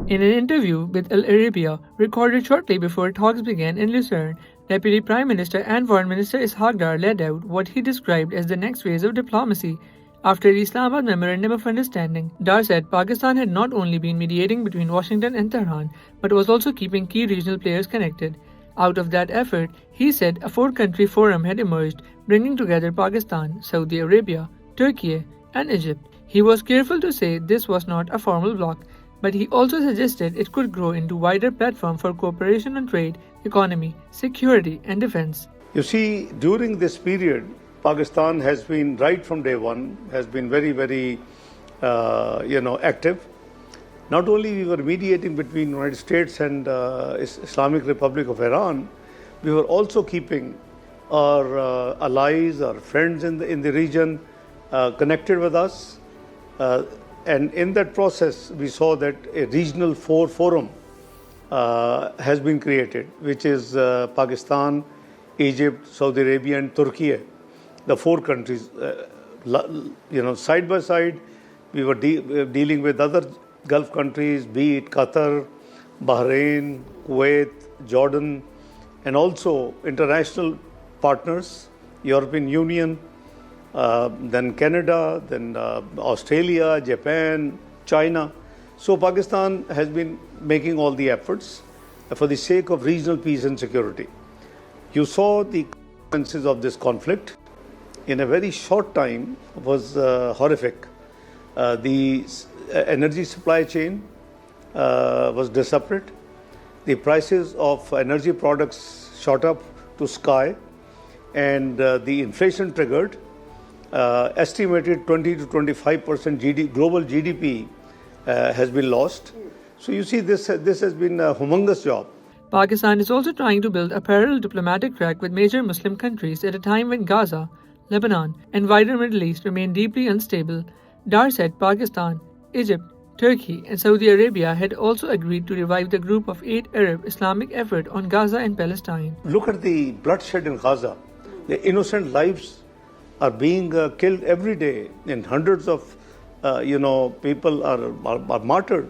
In an interview with Arabiya, recorded shortly before talks began in Lucerne, Deputy Prime Minister and Foreign Minister Ishaq Dar laid out what he described as the next phase of diplomacy. After the Islamabad Memorandum of Understanding, Dar said Pakistan had not only been mediating between Washington and Tehran, but was also keeping key regional players connected. Out of that effort, he said a four-country forum had emerged, bringing together Pakistan, Saudi Arabia, Turkey, and Egypt. He was careful to say this was not a formal bloc, but he also suggested it could grow into a wider platform for cooperation on trade, economy, security, and defense. You see, during this period, Pakistan has been, right from day one, has been very, active. Not only we were mediating between United States and Islamic Republic of Iran, we were also keeping our allies, our friends in the region connected with us. And in that process, we saw that a regional forum has been created, which is Pakistan, Egypt, Saudi Arabia, and Turkey. The four countries, side by side, we were dealing with other Gulf countries, be it Qatar, Bahrain, Kuwait, Jordan, and also international partners, European Union, then Canada, then Australia, Japan, China. So Pakistan has been making all the efforts for the sake of regional peace and security. You saw the consequences of this conflict in a very short time was horrific. The energy supply chain was disrupted. The prices of energy products shot up to sky, and the inflation triggered. Estimated 20 to 25% global GDP has been lost. So you see, this has been a humongous job. Pakistan is also trying to build a parallel diplomatic track with major Muslim countries at a time when Gaza, Lebanon, and wider Middle East remain deeply unstable. Dar said Pakistan, Egypt, Turkey, and Saudi Arabia had also agreed to revive the Group of 8 Arab Islamic effort on Gaza and Palestine. Look at the bloodshed in Gaza. The innocent lives are being killed every day, and hundreds of people are martyred.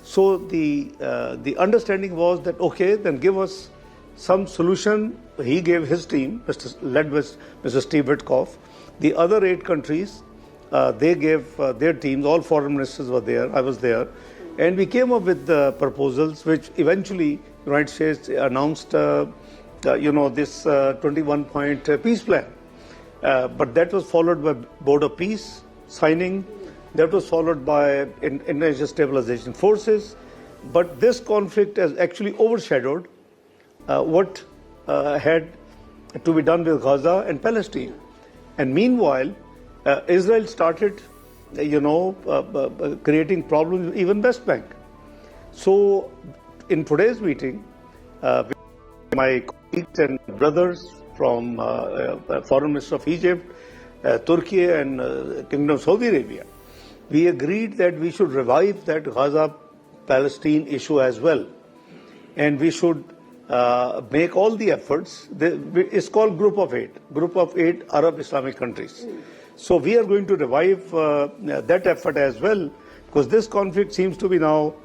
So the understanding was that, okay, then give us some solution. He gave his team, led with Mr. Steve Witkoff. The other 8 countries, they gave their teams. All foreign ministers were there. I was there, and we came up with the proposals, which eventually the United States announced. This 21-point peace plan. But that was followed by Board of Peace signing. That was followed by International Stabilization Forces. But this conflict has actually overshadowed what had to be done with Gaza and Palestine. And meanwhile, Israel started, creating problems even West Bank. So in today's meeting, my colleagues and brothers from Foreign Minister of Egypt, Turkey, and Kingdom of Saudi Arabia, we agreed that we should revive that Gaza-Palestine issue as well. And we should make all the efforts. It's called Group of 8 Arab Islamic countries. So we are going to revive that effort as well, because this conflict seems to be now,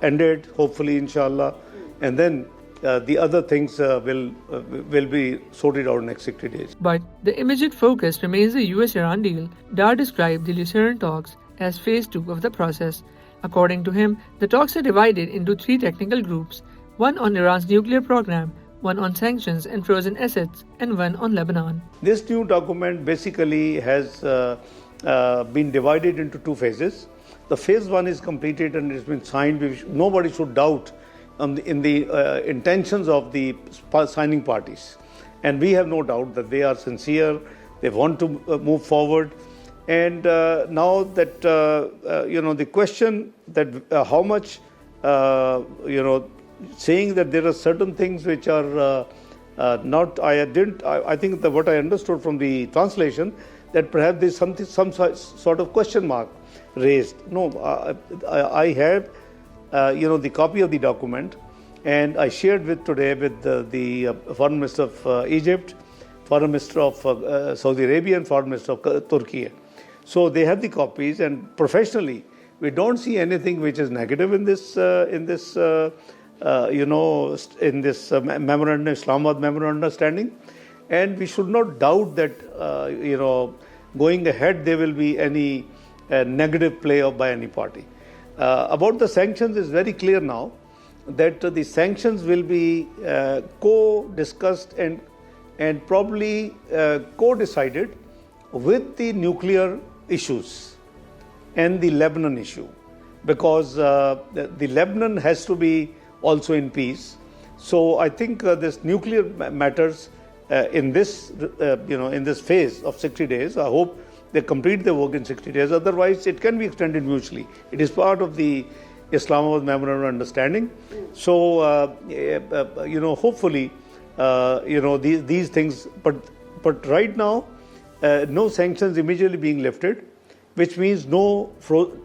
ended, hopefully, inshallah. And then the other things will be sorted out in the next 60 days. But the immediate focus remains the US-Iran deal. Dar described the Lucerne talks as phase 2 of the process. According to him, the talks are divided into 3 technical groups, one on Iran's nuclear program, one on sanctions and frozen assets, and one on Lebanon. This new document basically has been divided into 2 phases. The phase 1 is completed and it's been signed. Nobody should doubt in the intentions of the signing parties. And we have no doubt that they are sincere, they want to move forward. And now that, the question that how much, saying that there are certain things which are not, I think that what I understood from the translation, that perhaps there's some sort of question mark raised. No, I have the copy of the document, and I shared today with the Foreign Minister of Egypt, Foreign Minister of Saudi Arabia, and Foreign Minister of Turkey. So they have the copies, and professionally We don't see anything which is negative in this memorandum, Islamabad memorandum understanding, and we should not doubt that going ahead there will be any negative play by any party. About the sanctions, is very clear now that the sanctions will be co-discussed and probably co-decided with the nuclear issues and the Lebanon issue, because the Lebanon has to be also in peace. So I think this nuclear matters in this in this phase of 60 days. I hope they complete their work in 60 days. Otherwise, it can be extended mutually. It is part of the Islamabad Memorandum of Understanding. So hopefully these things. But right now, no sanctions immediately being lifted, which means no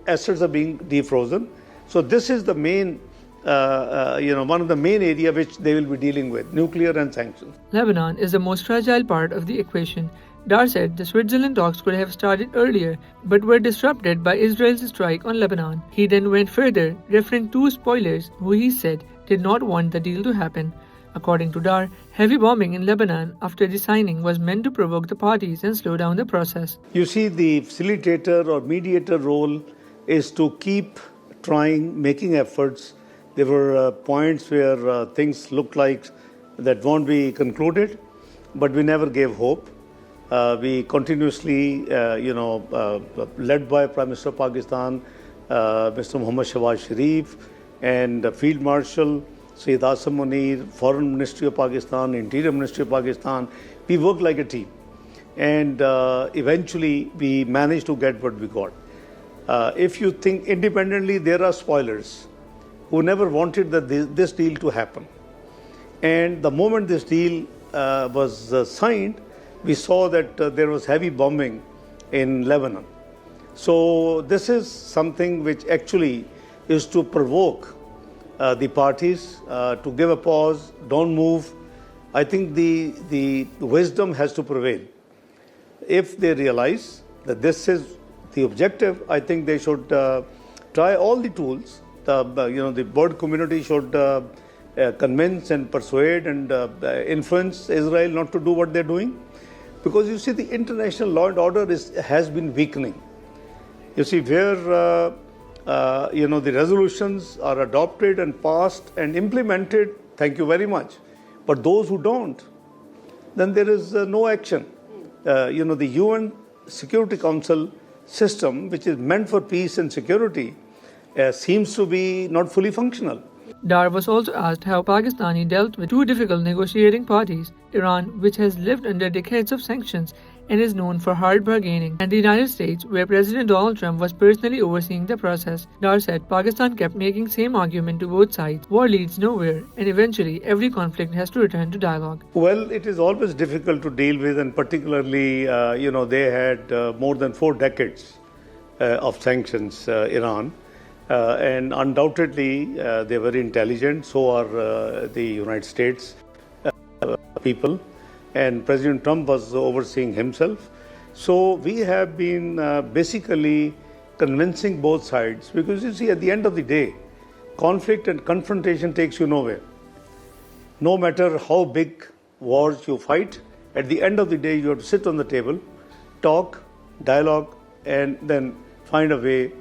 assets are being defrozen. So this is the main, one of the main area which they will be dealing with, nuclear and sanctions. Lebanon is the most fragile part of the equation. Dar said the Switzerland talks could have started earlier, but were disrupted by Israel's strike on Lebanon. He then went further, referring to spoilers who he said did not want the deal to happen. According to Dar, heavy bombing in Lebanon after the signing was meant to provoke the parties and slow down the process. You see, the facilitator or mediator role is to keep trying, making efforts. There were points where things looked like that won't be concluded, but we never gave hope. We continuously, led by Prime Minister of Pakistan, Mr. Muhammad Shahbaz Sharif, and Field Marshal Sayyid Asim Munir, Foreign Ministry of Pakistan, Interior Ministry of Pakistan, we worked like a team. And eventually we managed to get what we got. If you think independently, there are spoilers who never wanted this deal to happen. And the moment this deal was signed, we saw that there was heavy bombing in Lebanon. So this is something which actually is to provoke the parties to give a pause, don't move. I think the wisdom has to prevail. If they realize that this is the objective, I think they should try all the tools. The world community should convince and persuade and influence Israel not to do what they're doing. Because you see, the international law and order has been weakening. You see, where the resolutions are adopted and passed and implemented, thank you very much. But those who don't, then there is no action. The UN Security Council system, which is meant for peace and security, seems to be not fully functional. Dar was also asked how Pakistani dealt with two difficult negotiating parties, Iran, which has lived under decades of sanctions and is known for hard bargaining, and the United States, where President Donald Trump was personally overseeing the process. Dar said Pakistan kept making same argument to both sides. War leads nowhere, and eventually every conflict has to return to dialogue. Well, it is always difficult to deal with, and particularly, they had more than 4 decades of sanctions, Iran. And undoubtedly, they're very intelligent, so are the United States people. And President Trump was overseeing himself. So we have been basically convincing both sides, because you see, at the end of the day, conflict and confrontation takes you nowhere. No matter how big wars you fight, at the end of the day, you have to sit on the table, talk, dialogue, and then find a way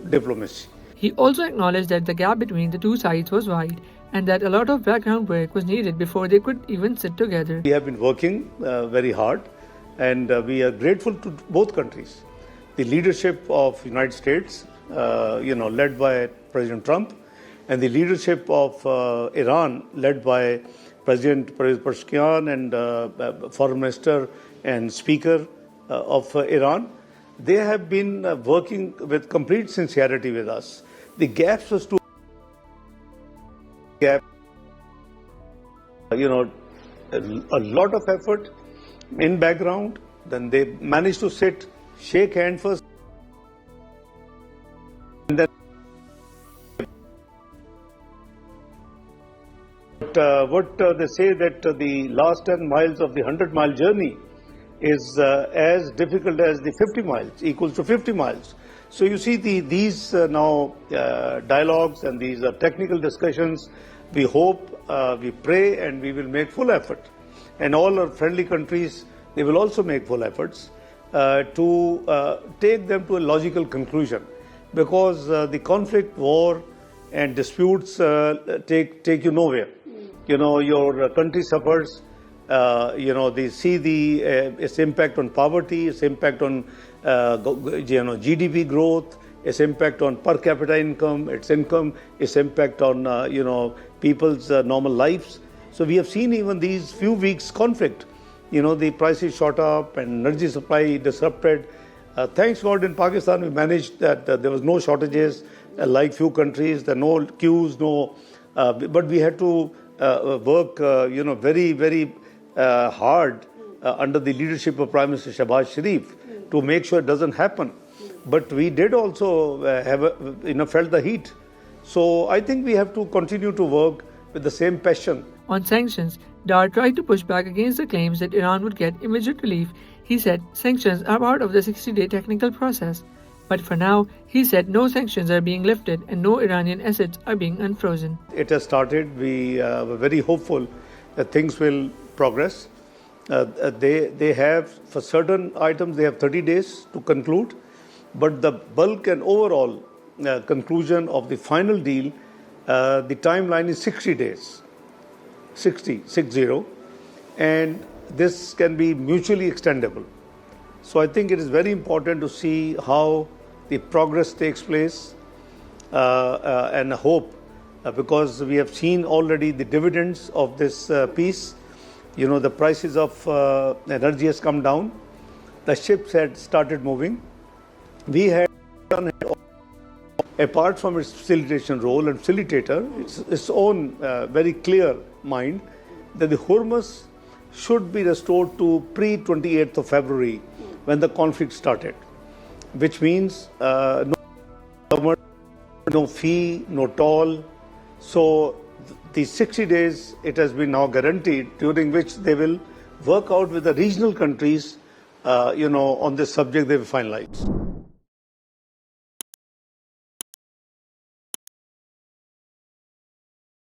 diplomacy. He also acknowledged that the gap between the two sides was wide and that a lot of background work was needed before they could even sit together. We have been working very hard, and we are grateful to both countries. The leadership of United States, led by President Trump, and the leadership of Iran, led by President Pezeshkian and Foreign Minister and Speaker of Iran. They have been working with complete sincerity with us. The gaps was too gap. A lot of effort in background. Then they managed to sit, shake hand first, and then. But what they say that the last 10 miles of the 100-mile journey is as difficult as the 50 miles, equals to 50 miles. So you see these now dialogues and these technical discussions, we hope, we pray, and we will make full effort. And all our friendly countries, they will also make full efforts to take them to a logical conclusion, because the conflict, war and disputes take you nowhere. You know, your country suffers. They see its impact on poverty, its impact on GDP growth, its impact on per capita income, its impact on people's normal lives. So we have seen even these few weeks conflict. The prices shot up and energy supply disrupted. Thanks God, in Pakistan we managed that. There was no shortages like few countries. There are no queues, but we had to work very, very hard under the leadership of Prime Minister Shahbaz Sharif to make sure it doesn't happen. But we did also felt the heat. So I think we have to continue to work with the same passion. On sanctions, Dar tried to push back against the claims that Iran would get immediate relief. He said sanctions are part of the 60-day technical process. But for now, he said no sanctions are being lifted and no Iranian assets are being unfrozen. It has started. We were very hopeful that things will progress. They have, for certain items, they have 30 days to conclude. But the bulk and overall conclusion of the final deal, the timeline is 60 days. 60, and this can be mutually extendable. So I think it is very important to see how the progress takes place and hope, because we have seen already the dividends of this peace. The prices of energy has come down. The ships had started moving. We had, apart from its facilitation role and facilitator, its own very clear mind that the Hormuz should be restored to pre-28th of February when the conflict started, which means no government, no fee, no toll. So the 60 days, it has been now guaranteed, during which they will work out with the regional countries, on this subject they will finalize.